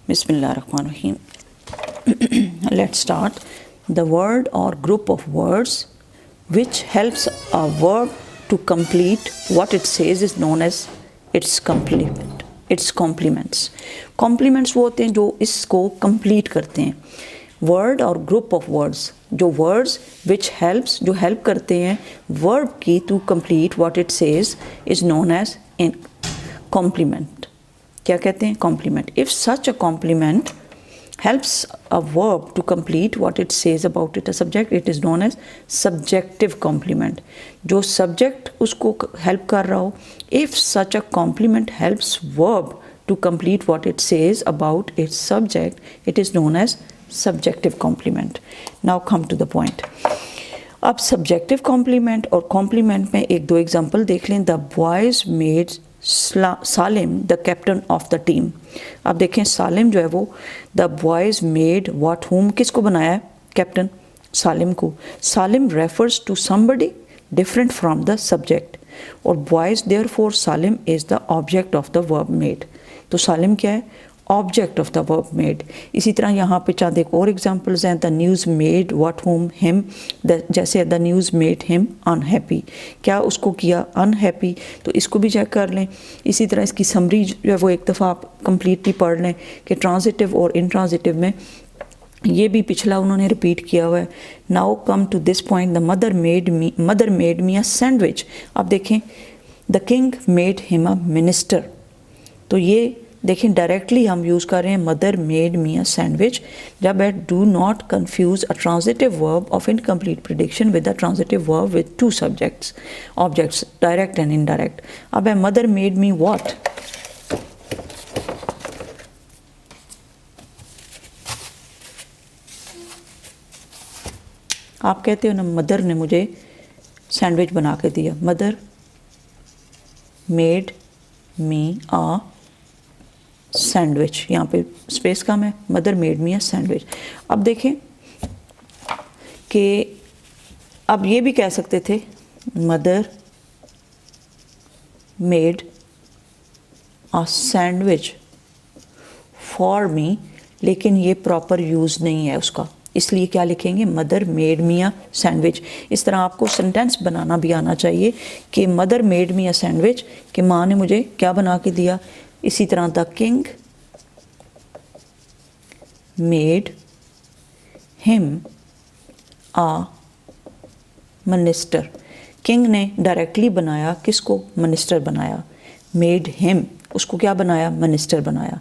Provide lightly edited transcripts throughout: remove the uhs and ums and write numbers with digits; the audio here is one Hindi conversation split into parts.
Bismillahirrahmanirrahim. Let's start. The word or group of words which helps a verb to complete what it says is known as its complement. Its complements. Complements वो होते हैं जो इसको complete करते हैं. Word और group of words जो words which helps जो help करते हैं verb की to complete what it says is known as in complement. क्या कहते हैं? Complement. If such a complement helps a verb to complete what it says about it, a subject, it is known as subjective complement. जो subject उसको help कर रहा हो, if such a complement helps verb to complete what it says about its subject, it is known as subjective complement. Now come to the point. अब subjective complement और complement में एक दो example देख लें. The boys made Salim the captain of the team. अब देखें सालिम जो है वो द बॉयज़ मेड व्हाट हुम किसको बनाया है? कैप्टन सालिम को. Salim refers to somebody different from the subject और boys therefore Salim is the object of the verb made. तो सालिम क्या है? Object of the verb made. इसी तरह यहाँ पे चांद एक और एग्जांपल्स हैं. The news made what home him, जैसे the news made him unhappy. क्या उसको किया? अनहैप्पी. तो इसको भी चेक कर लें. इसी तरह इसकी समरी जो है वो एक दफ़ा आप कंप्लीटली पढ़ लें कि ट्रांजिटिव और इंट्रांजिटिव में ये भी पिछला उन्होंने रिपीट किया हुआ है. Now come to this point. The mother made me a sandwich. अब देखें the king made him a minister. तो ये देखें डायरेक्टली हम यूज़ कर रहे हैं mother made me a sandwich. जब है do not confuse a transitive verb of incomplete prediction with a transitive verb with two subjects objects direct and indirect. अब है मदर मेड मी व्हाट. आप कहते हो ना मदर ने मुझे सैंडविच बना के दिया. Mother made me a sandwich. यहाँ पे स्पेस कम है. Mother made me a sandwich. अब देखें कि अब ये भी कह सकते थे mother made a sandwich for me, लेकिन ये प्रॉपर यूज़ नहीं है उसका. इसलिए क्या लिखेंगे? Mother made me a sandwich. इस तरह आपको सेंटेंस बनाना भी आना चाहिए कि mother made me a sandwich, कि माँ ने मुझे क्या बना के दिया. इसी तरह the king made him a minister. King ने डायरेक्टली बनाया किसको? मिनिस्टर बनाया. मेड हिम उसको क्या बनाया? मिनिस्टर बनाया.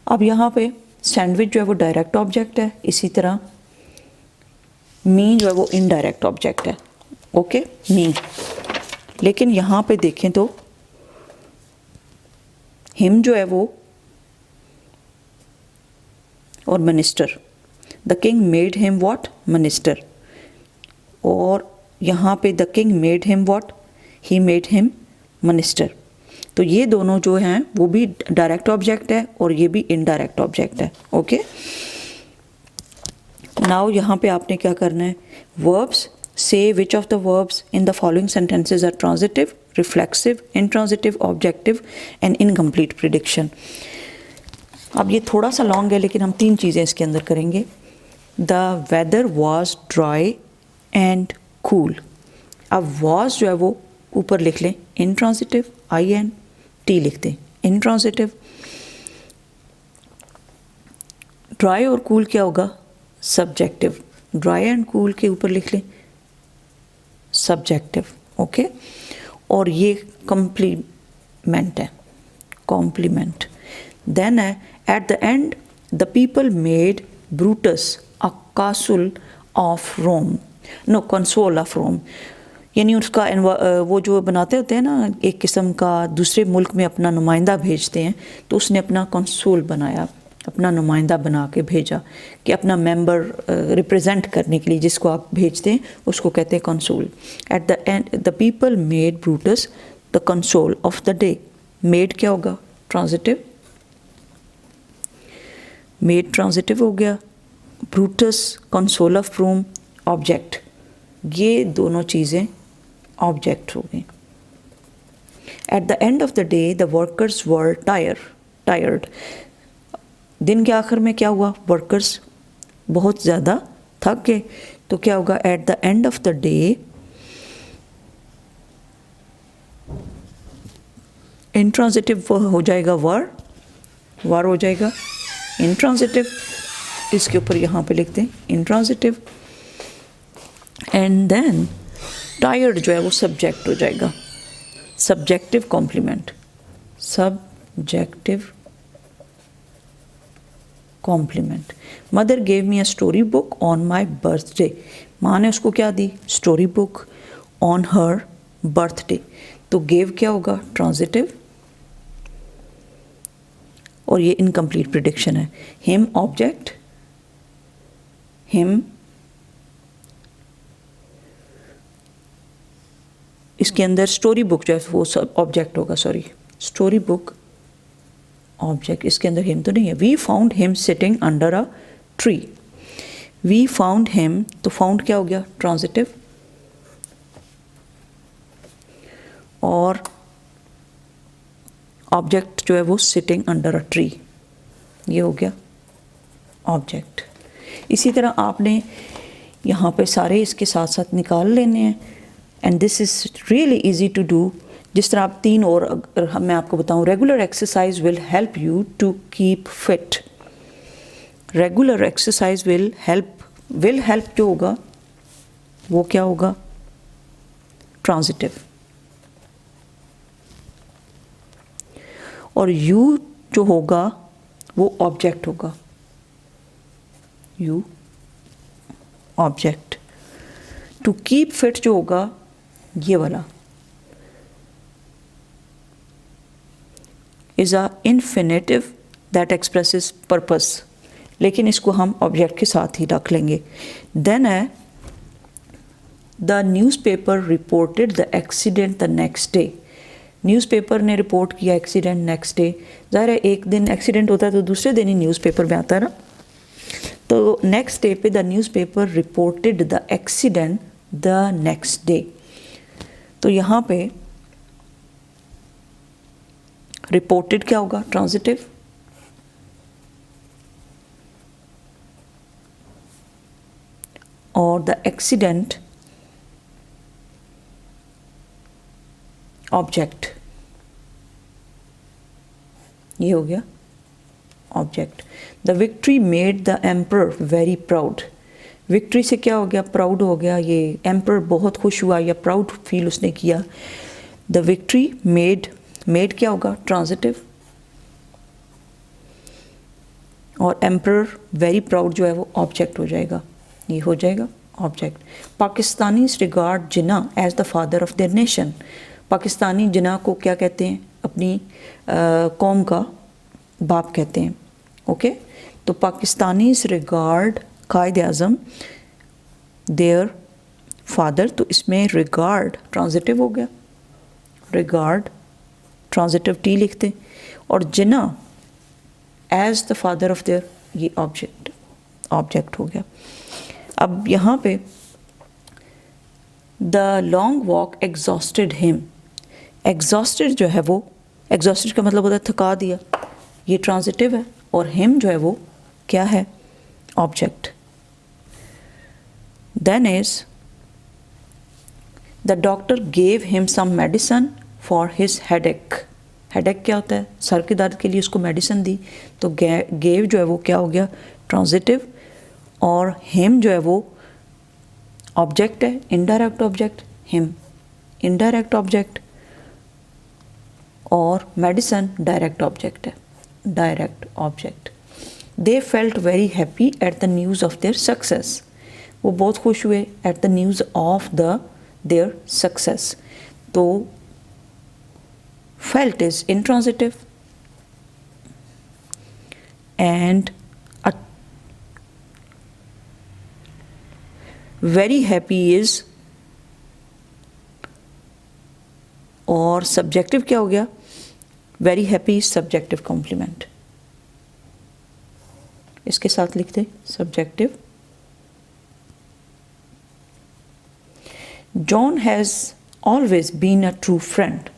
अब यहाँ पे सैंडविच जो है वो डायरेक्ट ऑब्जेक्ट है. इसी तरह मी जो है वो इनडायरेक्ट ऑब्जेक्ट है. ओके मी. लेकिन यहाँ पे देखें तो हिम जो है वो और minister. The king made him what? Minister. और यहाँ पे the king made him what? He made him minister. तो ये दोनों जो हैं वो भी डायरेक्ट ऑब्जेक्ट है और ये भी इनडायरेक्ट ऑब्जेक्ट है. ओके. नाउ यहाँ पे आपने क्या करना है? Verbs. Say which of the verbs in the following sentences are transitive, reflexive, intransitive, objective and incomplete prediction. अब ये थोड़ा सा लॉन्ग है लेकिन हम तीन चीज़ें इसके अंदर करेंगे. The weather was dry and cool. अब was जो है वो ऊपर लिख लें intransitive, INT लिख दें intransitive. dry और cool क्या होगा? subjective. dry and cool के ऊपर लिख लें सब्जेक्टिव. ओके. और ये कॉम्प्लीमेंट है. कॉम्प्लीमेंट. देन है at the end the people made Brutus a castle of Rome. No consul of Rome. यानी उसका वो जो बनाते होते हैं ना एक किस्म का दूसरे मुल्क में अपना नुमाइंदा भेजते हैं, तो उसने अपना कंसोल बनाया, अपना नुमाइंदा बना के भेजा कि अपना मेंबर रिप्रेजेंट करने के लिए जिसको आप भेजते हैं उसको कहते हैं consul. At the end the people made Brutus the consul of the day. Made क्या होगा? ट्रांजिटिव. मेड ट्रांजिटिव हो गया. Brutus consul of Rome object. ये दोनों चीज़ें ऑब्जेक्ट हो गई. At the end of the day the workers were tired. दिन के आखिर में क्या हुआ, वर्कर्स बहुत ज़्यादा थक गए, तो क्या होगा, eight the end of the day intransitive हो जाएगा वर हो जाएगा इंट्रांजिटिव, इसके ऊपर यहाँ पे लिखते हैं इंट्रांजिटिव, एंड देन टायर्ड जो है वो सब्जेक्ट हो जाएगा, subjective complement, subjective complement. Mother gave me a story book on my birthday, माँ ने उसको क्या दी, story book on her birthday, तो गेव क्या होगा, ट्रांजिटिव, और ये इनकम्प्लीट प्रिडिक्शन है। हिम ऑब्जेक्ट, हिम इसके अंदर स्टोरी बुक जो है वो सब ऑब्जेक्ट होगा, सॉरी स्टोरी बुक ऑब्जेक्ट, इसके अंदर हिम तो नहीं है। We found him sitting under a tree, we found him, तो फाउंड क्या हो गया, ट्रांजिटिव, और ऑब्जेक्ट जो है वो सिटिंग अंडर अ ट्री, ये हो गया ऑब्जेक्ट। इसी तरह आपने यहाँ पे सारे इसके साथ साथ निकाल लेने हैं, and this is really easy to do. जिस तरह आप 3 और अगर मैं आपको बताऊँ, regular exercise will help you to keep fit, regular exercise will help जो होगा वो क्या होगा, ट्रांजिटिव, और यू जो होगा वो ऑब्जेक्ट होगा, you object. To keep fit जो होगा ये वाला is a infinitive that expresses purpose, लेकिन इसको हम ऑब्जेक्ट के साथ ही रख लेंगे। देन है the newspaper reported the accident the next day, newspaper ने रिपोर्ट किया एक्सीडेंट नेक्स्ट डे, ज़ाहिर है एक दिन एक्सीडेंट होता है तो दूसरे दिन ही न्यूज़पेपर में आता है ना, तो नेक्स्ट डे पे the newspaper reported the accident the next day, तो यहाँ पे रिपोर्टेड क्या होगा, ट्रांजिटिव, और द एक्सीडेंट ऑब्जेक्ट, ये हो गया object. The victory made the emperor very proud, victory से क्या हो गया, प्राउड हो गया, ये एम्पर बहुत खुश हुआ या प्राउड फील उसने किया। द विक्ट्री मेड क्या होगा, ट्रांजिटिव, और एम्पर वेरी प्राउड जो है वो ऑब्जेक्ट हो जाएगा, ये हो जाएगा object. Pakistanis regard Jinnah as the father of their nation, Pakistani Jinnah को क्या कहते हैं, अपनी कौम का बाप कहते हैं, ओके। तो Pakistanis regard Quaid Azam their father, तो इसमें रिगार्ड ट्रांजिटिव हो गया, रिगार्ड ट्रांजिटिव टी लिखते, और Jinnah as the father of their, ये ऑब्जेक्ट हो गया। अब यहाँ पे the long walk exhausted him, exhausted जो है वो, एग्जॉस्टेड का मतलब होता है थका दिया, ये ट्रांजिटिव है, और हिम जो है वो क्या है, object. Then is the doctor gave him some medicine for his headache, headache क्या होता है, सर के दर्द के लिए उसको मेडिसिन दी, तो गेव जो है वो क्या हो गया, ट्रांजिटिव, और हिम जो है वो ऑब्जेक्ट है, indirect object, him indirect object, और मेडिसन डायरेक्ट ऑब्जेक्ट है, direct object. They felt very happy at the news of their success, वो बहुत खुश हुए at the news of the their success, तो felt is intransitive, and very happy is, और सब्जेक्टिव क्या हो गया, very happy is subjective complement, इसके साथ लिखते subjective. John has always been a true friend,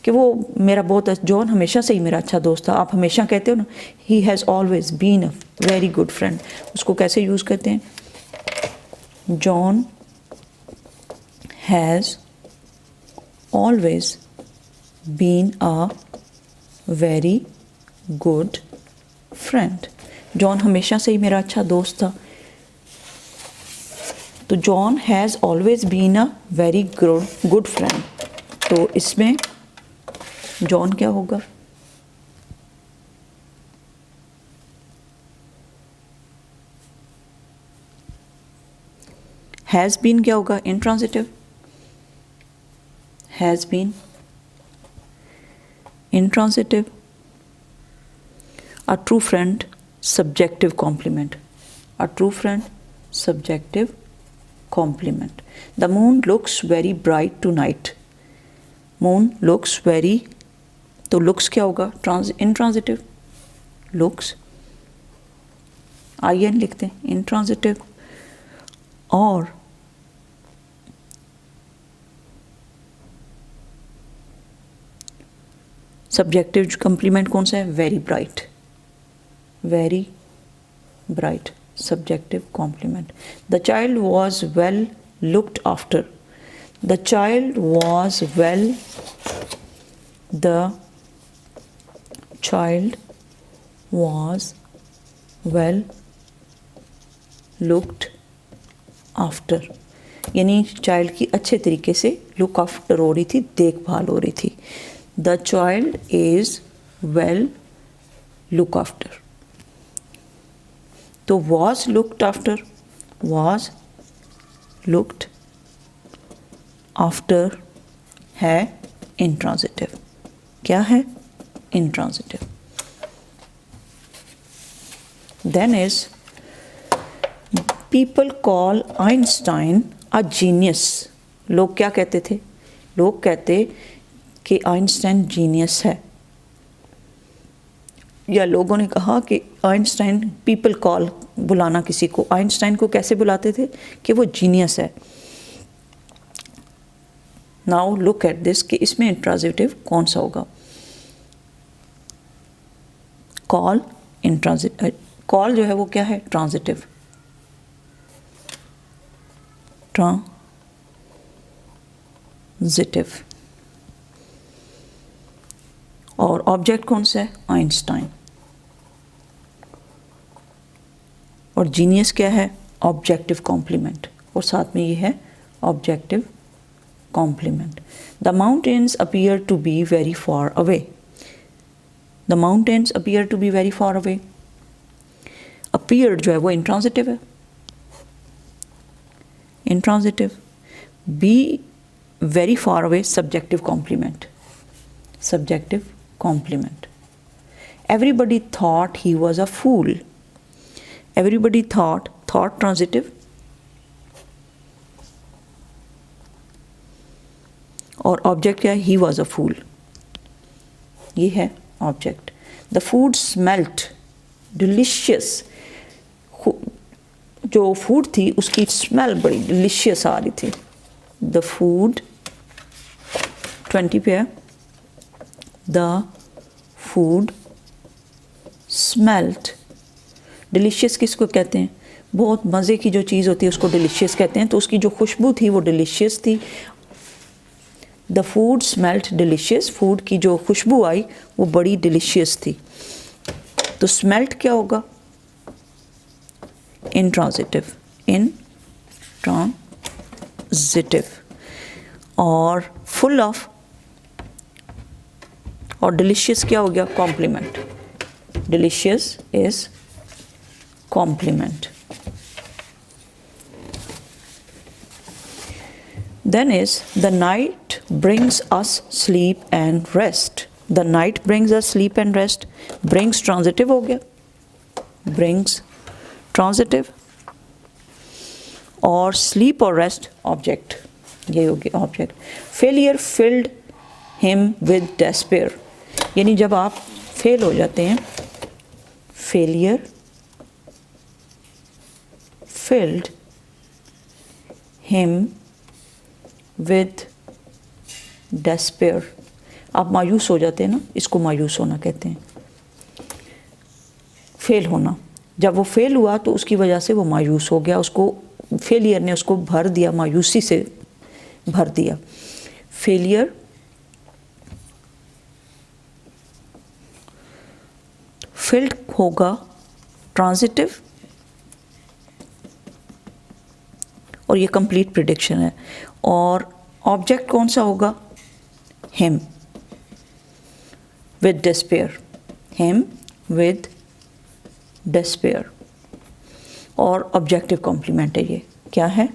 कि वो मेरा बहुत जॉन हमेशा से ही मेरा अच्छा दोस्त था। आप हमेशा कहते हो ना, he has always been a very good friend, उसको कैसे यूज़ करते हैं? John has always been a very good friend. John हमेशा से ही मेरा अच्छा दोस्त था। तो John has always been a very good friend, तो इसमें जॉन क्या होगा? हैज़ बीन क्या होगा? Intransitive. Has been intransitive. A true friend, subjective complement. A true friend, subjective complement. The moon looks very bright tonight. Moon looks very, तो looks क्या होगा? Intransitive. Looks in लिखते हैं, intransitive. और सब्जेक्टिव कम्प्लीमेंट कौन सा है? Very bright. Very bright subjective complement. The child was well looked after. The child was well, the child was well looked after, यानी चाइल्ड की अच्छे तरीके से लुक आफ्टर हो रही थी, देखभाल हो रही थी। The child is well looked after. तो was looked after, was looked after है intransitive। क्या है? Intransitive। Then is people call Einstein a genius। लोग क्या कहते थे? लोग कहते कि आइंस्टाइन जीनियस है, या लोगों ने कहा कि आइंस्टाइन, पीपल कॉल, बुलाना किसी को, आइंस्टाइन को कैसे बुलाते थे? कि वो जीनियस है। नाउ लुक एट दिस कि इसमें इंट्रांजिटिव कौन सा होगा? Call intransitive. कॉल जो है वो क्या है? ट्रांजिटिव। ट्रांजिटिव। और ऑब्जेक्ट कौन सा है? आइंस्टाइन। और जीनियस क्या है? ऑब्जेक्टिव कॉम्प्लीमेंट, और साथ में ये है objective complement. The mountains appear to be very far away. The mountains appear to be very far away. Appear जो है वो इंट्रांजिटिव है, intransitive. Be very far away subjective complement, subjective complement. Everybody thought he was a fool. Everybody thought transitive, और object क्या है? He was a fool, ये है object. The food smelt delicious. जो फूड थी उसकी स्मेल बड़ी डिलीशियस आ रही थी। The food 20 पे है। The food smelt delicious. किसको कहते हैं? बहुत मज़े की जो चीज़ होती है उसको डिलीशियस कहते हैं, तो उसकी जो खुशबू थी वो डिलीशियस थी। The food smelt delicious, food की जो खुशबू आई वो बड़ी डिलीशियस थी। तो स्मेल्ट क्या होगा? Intransitive, intransitive. और फुल ऑफ और डिलीशियस क्या हो गया? Complement. Delicious is complement. Then is the night brings us sleep and rest. The night brings us sleep and rest. Brings transitive हो गया, brings transitive, और sleep और rest object, ये हो गया object. Failure filled him with despair. यानी जब आप फेल हो जाते हैं, failure filled him with despair. आप मायूस हो जाते हैं ना, इसको मायूस होना कहते हैं। फेल होना, जब वो फेल हुआ तो उसकी वजह से वो मायूस हो गया, उसको फेलियर ने उसको भर दिया, मायूसी से भर दिया। फेलियर, फेल्ड होगा ट्रांजिटिव, और ये कंप्लीट प्रिडिक्शन है। और ऑब्जेक्ट कौन सा होगा? Him with despair, him with despair. और ऑब्जेक्टिव कॉम्प्लीमेंट है ये, क्या है?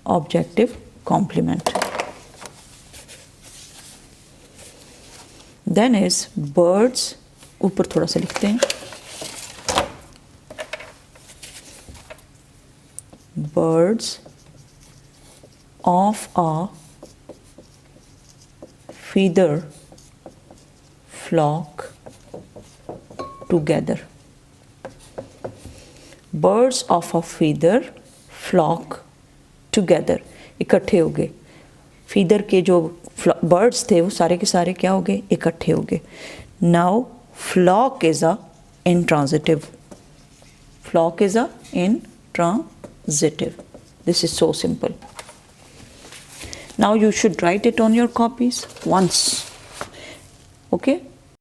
Objective complement. Then is birds, ऊपर थोड़ा सा लिखते हैं, birds of a feather flock together, birds of a feather flock together, इकट्ठे हो गए। फीदर के जो बर्ड्स थे वो सारे के सारे क्या हो गए? इकट्ठे हो गए। Now flock is a intransitive, flock is a intransitive. This is so simple. Now you should write it on your copies once, okay?